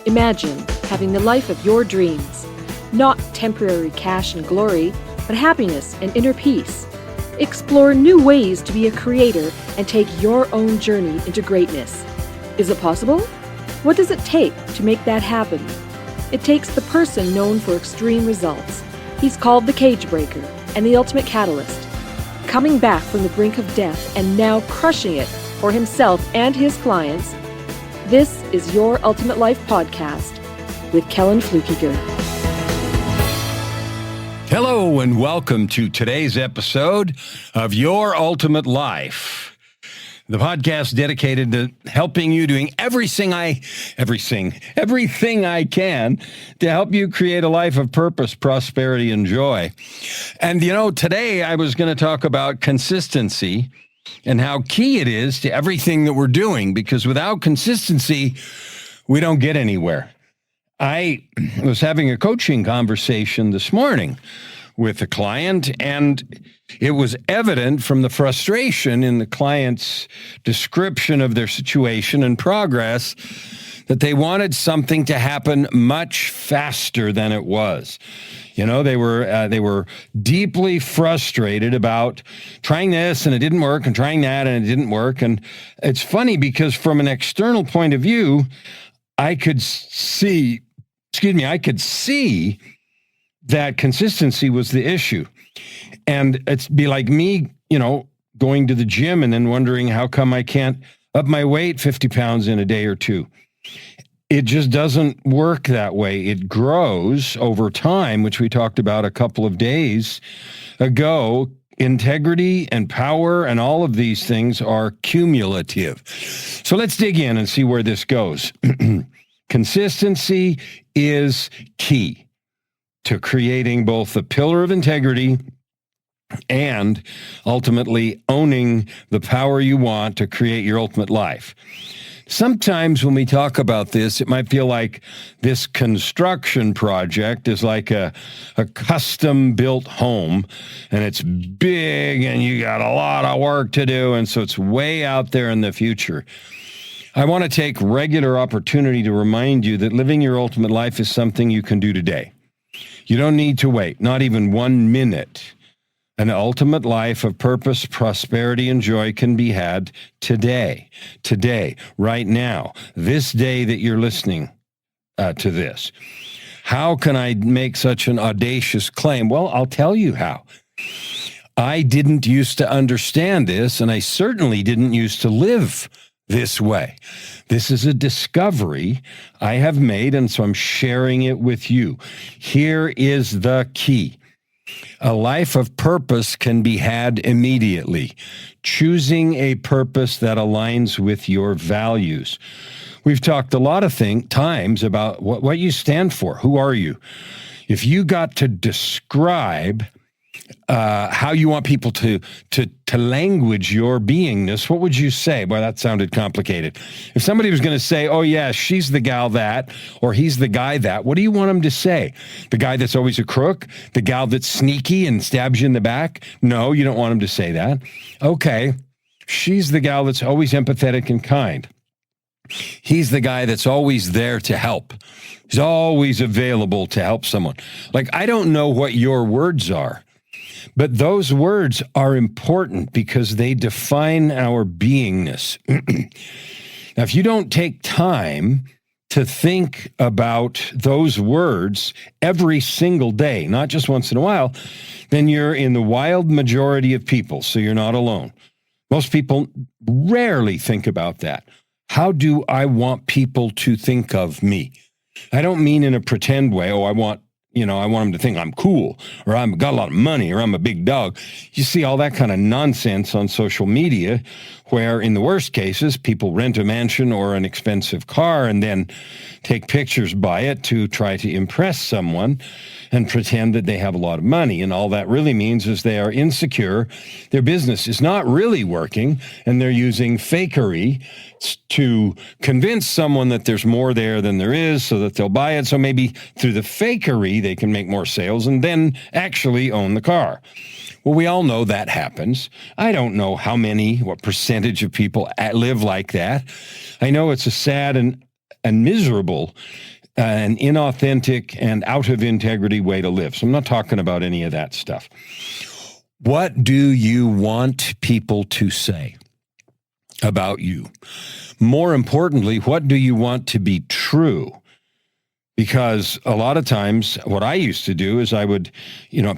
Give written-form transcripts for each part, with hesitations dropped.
Imagine having the life of your dreams. Not temporary cash and glory, but happiness and inner peace. Explore new ways to be a creator and take your own journey into greatness. Is it possible? What does it take to make that happen? It takes the person known for extreme results. He's called the cage breaker and the ultimate catalyst. Coming back from the brink of death and now crushing it for himself and his clients, this is Your Ultimate Life Podcast with Kellen Flukiger. Hello and welcome to today's episode of Your Ultimate Life, the podcast dedicated to helping you doing everything I can to help you create a life of purpose, prosperity, and joy. And today I was going to talk about consistency and how key it is to everything that we're doing, because without consistency, we don't get anywhere. I was having a coaching conversation this morning with a client, and it was evident from the frustration in the client's description of their situation and progress that they wanted something to happen much faster than it was. They were deeply frustrated about trying this and it didn't work, and trying that and it didn't work. And it's funny because from an external point of view, I could see that consistency was the issue. And it'd be like me, going to the gym and then wondering how come I can't up my weight 50 pounds in a day or two. It just doesn't work that way. It grows over time, which we talked about a couple of days ago. Integrity and power and all of these things are cumulative. So let's dig in and see where this goes. Consistency is key to creating both the pillar of integrity and ultimately owning the power you want to create your ultimate life. Sometimes when we talk about this, it might feel like this construction project is like a custom-built home, and it's big, and you got a lot of work to do, and so it's way out there in the future. I want to take regular opportunity to remind you that living your ultimate life is something you can do today. You don't need to wait, not even 1 minute. An ultimate life of purpose, prosperity, and joy can be had today, right now, this day that you're listening to this. How can I make such an audacious claim? Well, I'll tell you how. I didn't used to understand this, and I certainly didn't used to live this way. This is a discovery I have made, and so I'm sharing it with you. Here is the key. A life of purpose can be had immediately. Choosing a purpose that aligns with your values. We've talked a lot of times about what you stand for. Who are you? If you got to describe how you want people to language your beingness, what would you say? Boy, that sounded complicated. If somebody was going to say, oh yeah, she's the gal that, or he's the guy that, what do you want them to say? The guy that's always a crook? The gal that's sneaky and stabs you in the back? No, you don't want them to say that. Okay, she's the gal that's always empathetic and kind. He's the guy that's always there to help. He's always available to help someone. Like, I don't know what your words are, but those words are important because they define our beingness. Now, if you don't take time to think about those words every single day, not just once in a while, then you're in the wild majority of people, so you're not alone. Most people rarely think about that. How do I want people to think of me? I don't mean in a pretend way, I want them to think I'm cool, or I've got a lot of money, or I'm a big dog. You see all that kind of nonsense on social media, where in the worst cases, people rent a mansion or an expensive car and then take pictures by it to try to impress someone and pretend that they have a lot of money. And all that really means is they are insecure, their business is not really working, and they're using fakery to convince someone that there's more there than there is so that they'll buy it. So maybe through the fakery, they can make more sales and then actually own the car. Well, we all know that happens. I don't know what percentage of people live like that. I know it's a sad and miserable an inauthentic and out of integrity way to live. So I'm not talking about any of that stuff. What do you want people to say about you? More importantly, what do you want to be true? Because a lot of times what I used to do is I would,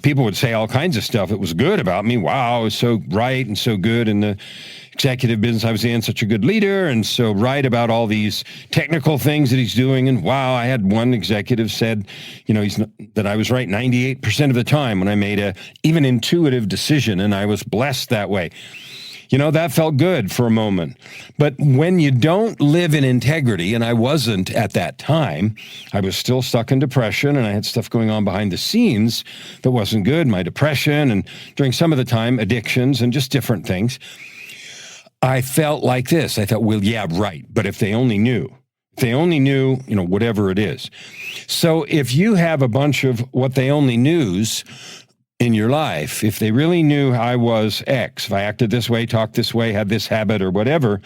people would say all kinds of stuff that was good about me. Wow, I was so right and so good in the executive business I was in, such a good leader, and so right about all these technical things that he's doing. And wow, I had one executive said, that I was right 98% of the time when I made a even intuitive decision, and I was blessed that way. That felt good for a moment. But when you don't live in integrity, and I wasn't at that time, I was still stuck in depression, and I had stuff going on behind the scenes that wasn't good, my depression, and during some of the time, addictions and just different things. I felt like this. I thought, well, yeah, right. But if they only knew, whatever it is. So if you have a bunch of what they only knews in your life, if they really knew I was X, if I acted this way, talked this way, had this habit or whatever,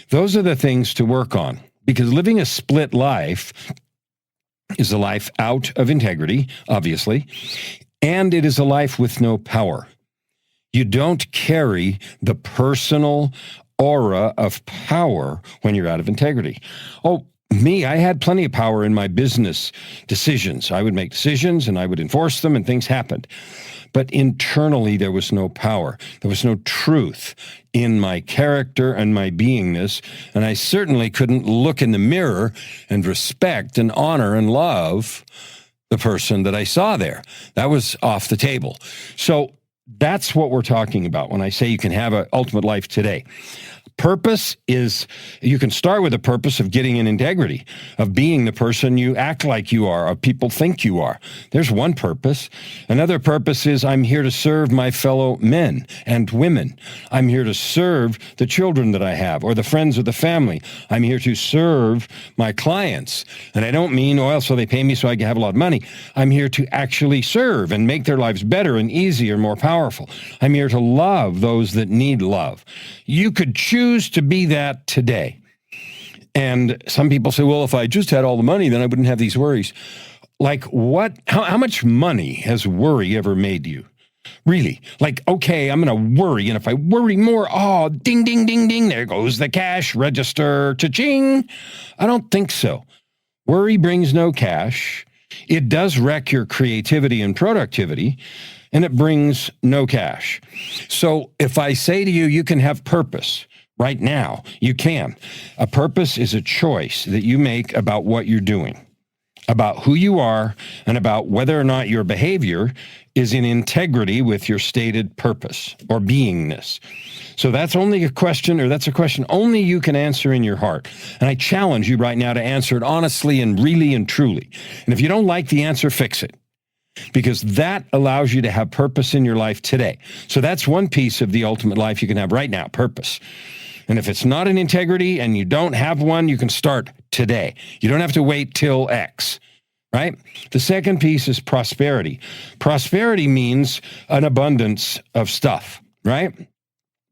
those are the things to work on. Because living a split life is a life out of integrity, obviously, and it is a life with no power. You don't carry the personal aura of power when you're out of integrity. Oh, me, I had plenty of power in my business decisions. I would make decisions and I would enforce them and things happened. But internally, there was no power. There was no truth in my character and my beingness. And I certainly couldn't look in the mirror and respect and honor and love the person that I saw there. That was off the table. So that's what we're talking about when I say you can have an ultimate life today. Purpose is, you can start with a purpose of getting in integrity, of being the person you act like you are, or people think you are. There's one purpose. Another purpose is I'm here to serve my fellow men and women. I'm here to serve the children that I have or the friends of the family. I'm here to serve my clients. And I don't mean, so they pay me so I can have a lot of money. I'm here to actually serve and make their lives better and easier, more powerful. I'm here to love those that need love. You could choose to be that today. And some people say, well, if I just had all the money, then I wouldn't have these worries. Like what? How much money has worry ever made you? Really? Like, okay, I'm going to worry. And if I worry more, ding, ding, ding, ding, there goes the cash register, cha-ching. I don't think so. Worry brings no cash. It does wreck your creativity and productivity, and it brings no cash. So if I say to you, you can have purpose right now, you can. A purpose is a choice that you make about what you're doing, about who you are, and about whether or not your behavior is in integrity with your stated purpose or beingness. So that's only a question only you can answer in your heart. And I challenge you right now to answer it honestly and really and truly. And if you don't like the answer, fix it. Because that allows you to have purpose in your life today. So that's one piece of the ultimate life you can have right now, purpose. And if it's not in integrity and you don't have one, you can start today. You don't have to wait till X, right? The second piece is prosperity. Prosperity means an abundance of stuff, right?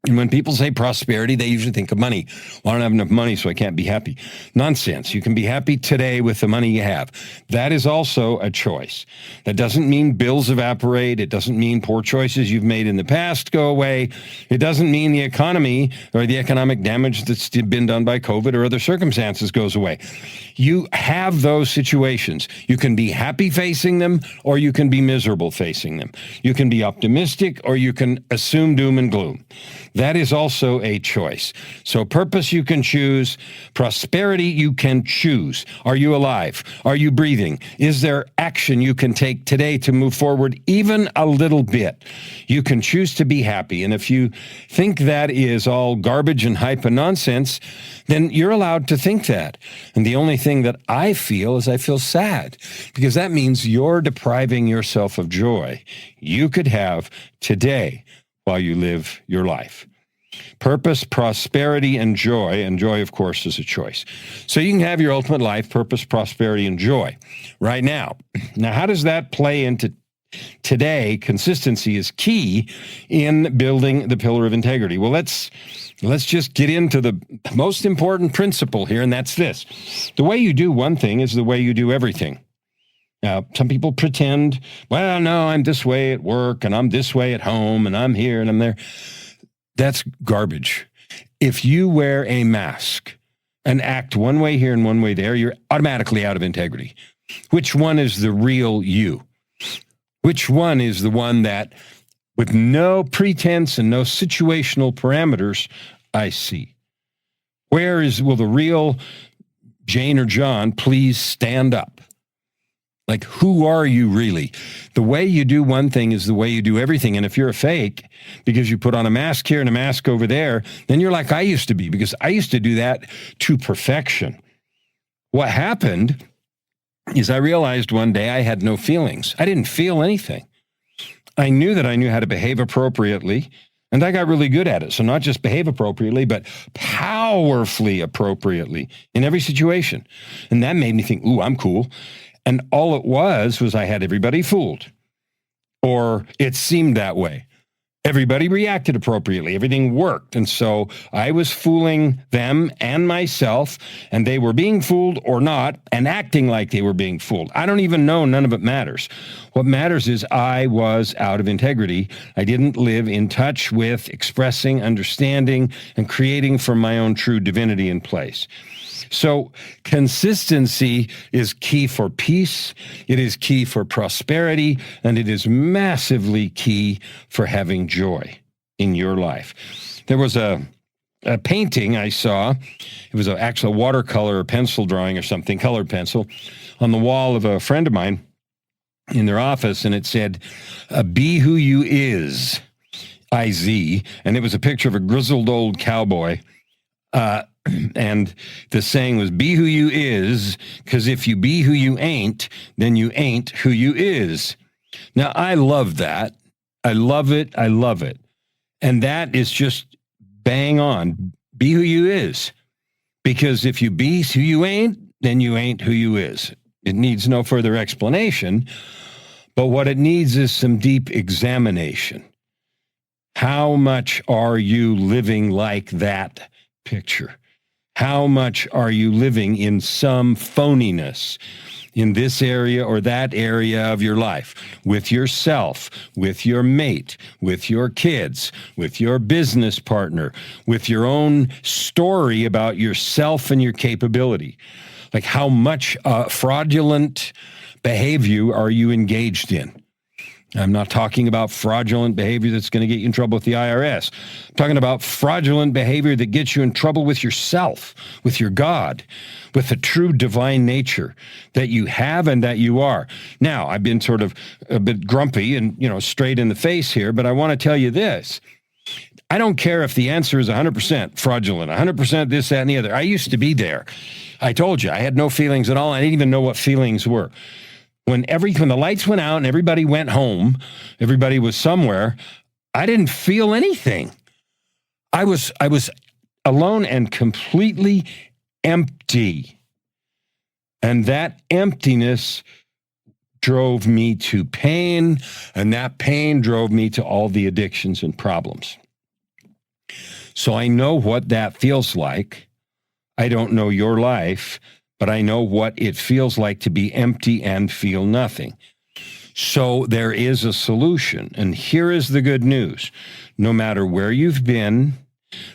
And when people say prosperity, they usually think of money. Well, I don't have enough money, so I can't be happy. Nonsense. You can be happy today with the money you have. That is also a choice. That doesn't mean bills evaporate. It doesn't mean poor choices you've made in the past go away. It doesn't mean the economy or the economic damage that's been done by COVID or other circumstances goes away. You have those situations. You can be happy facing them, or you can be miserable facing them. You can be optimistic, or you can assume doom and gloom. That is also a choice. So purpose you can choose. Prosperity you can choose. Are you alive? Are you breathing? Is there action you can take today to move forward even a little bit? You can choose to be happy. And if you think that is all garbage and hype and nonsense, then you're allowed to think that. And the only thing that I feel is I feel sad, because that means you're depriving yourself of joy you could have today while you live your life. Purpose, prosperity, and joy. And joy, of course, is a choice. So you can have your ultimate life, purpose, prosperity, and joy right now. Now, how does that play into Today, consistency is key in building the pillar of integrity. Well, let's just get into the most important principle here, and that's this. The way you do one thing is the way you do everything. Now, some people pretend, well, no, I'm this way at work, and I'm this way at home, and I'm here, and I'm there. That's garbage. If you wear a mask and act one way here and one way there, you're automatically out of integrity. Which one is the real you? Which one is the one that, with no pretense and no situational parameters, I see? Will the real Jane or John please stand up? Like, who are you really? The way you do one thing is the way you do everything. And if you're a fake because you put on a mask here and a mask over there, then you're like I used to be, because I used to do that to perfection. What happened is I realized one day I had no feelings. I didn't feel anything. I knew that I knew how to behave appropriately, and I got really good at it. So not just behave appropriately, but powerfully appropriately in every situation. And that made me think, ooh, I'm cool. And all it was I had everybody fooled, or it seemed that way. Everybody reacted appropriately. Everything worked. And so I was fooling them and myself, and they were being fooled or not, and acting like they were being fooled. I don't even know. None of it matters. What matters is I was out of integrity. I didn't live in touch with expressing, understanding, and creating from my own true divinity in place. So consistency is key for peace, it is key for prosperity, and it is massively key for having joy in your life. There was a painting I saw. It was actually a watercolor or pencil drawing or something, colored pencil, on the wall of a friend of mine in their office, and it said, "Be who you is, IZ," and it was a picture of a grizzled old cowboy. And the saying was, be who you is, because if you be who you ain't, then you ain't who you is. Now, I love that. I love it. I love it. And that is just bang on. Be who you is. Because if you be who you ain't, then you ain't who you is. It needs no further explanation. But what it needs is some deep examination. How much are you living like that picture? How much are you living in some phoniness in this area or that area of your life, with yourself, with your mate, with your kids, with your business partner, with your own story about yourself and your capability? Like, how much fraudulent behavior are you engaged in? I'm not talking about fraudulent behavior that's going to get you in trouble with the IRS. I'm talking about fraudulent behavior that gets you in trouble with yourself, with your God, with the true divine nature that you have and that you are. Now, I've been sort of a bit grumpy and, straight in the face here, but I want to tell you this. I don't care if the answer is 100% fraudulent, 100% this, that, and the other. I used to be there. I told you, I had no feelings at all. I didn't even know what feelings were. When the lights went out and everybody went home, everybody was somewhere, I didn't feel anything. I was alone and completely empty. And that emptiness drove me to pain, and that pain drove me to all the addictions and problems. So I know what that feels like. I don't know your life, but I know what it feels like to be empty and feel nothing. So there is a solution. And here is the good news. No matter where you've been,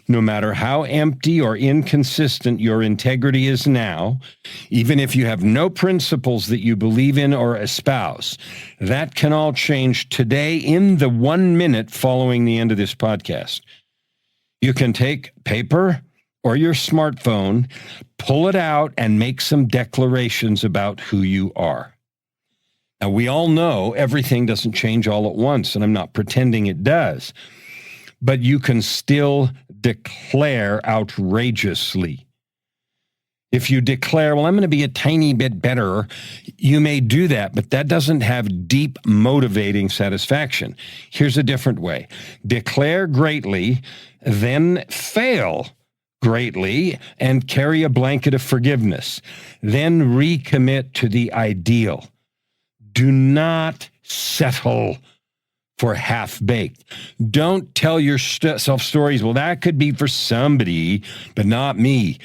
no matter how empty or inconsistent your integrity is now, even if you have no principles that you believe in or espouse, that can all change today in the 1 minute following the end of this podcast. You can take paper or your smartphone, pull it out, and make some declarations about who you are. Now, we all know everything doesn't change all at once, and I'm not pretending it does, but you can still declare outrageously. If you declare, well, I'm going to be a tiny bit better, you may do that, but that doesn't have deep, motivating satisfaction. Here's a different way. Declare greatly, then fail greatly, and carry a blanket of forgiveness. Then recommit to the ideal. Do not settle for half-baked. Don't tell yourself stories. Well, that could be for somebody, but not me.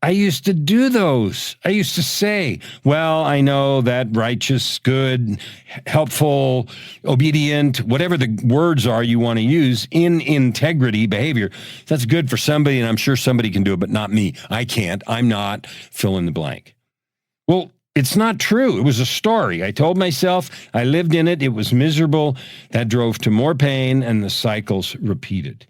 I used to do those. I used to say, well, I know that righteous, good, helpful, obedient, whatever the words are you want to use in integrity behavior, that's good for somebody, and I'm sure somebody can do it, but not me. I can't. I'm not. Fill in the blank. Well, it's not true. It was a story. I told myself, I lived in it. It was miserable. That drove to more pain, and the cycles repeated.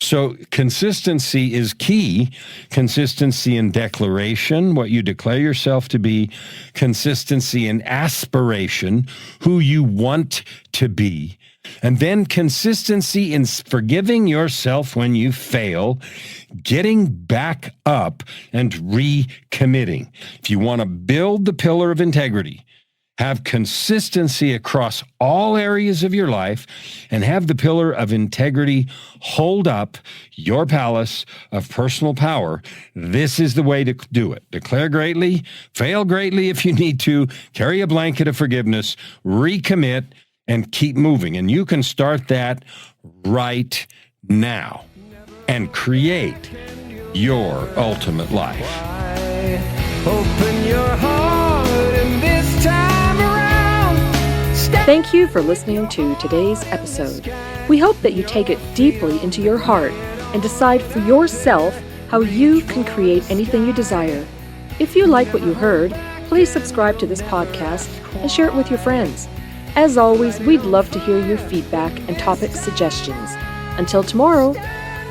So consistency is key. Consistency in declaration, what you declare yourself to be. Consistency in aspiration, who you want to be. And then consistency in forgiving yourself when you fail, getting back up, and recommitting. If you want to build the pillar of integrity, have consistency across all areas of your life, and have the pillar of integrity hold up your palace of personal power, this is the way to do it. Declare greatly, fail greatly if you need to, carry a blanket of forgiveness, recommit, and keep moving. And you can start that right now and create your ultimate life. Open your heart and this time around. Thank you for listening to today's episode. We hope that you take it deeply into your heart and decide for yourself how you can create anything you desire. If you like what you heard, please subscribe to this podcast and share it with your friends. As always, we'd love to hear your feedback and topic suggestions. Until tomorrow,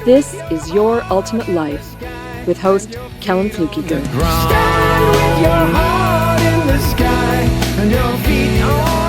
this is Your Ultimate Life with host Kellen Flukiger. Stand with your heart in the sky and your feet on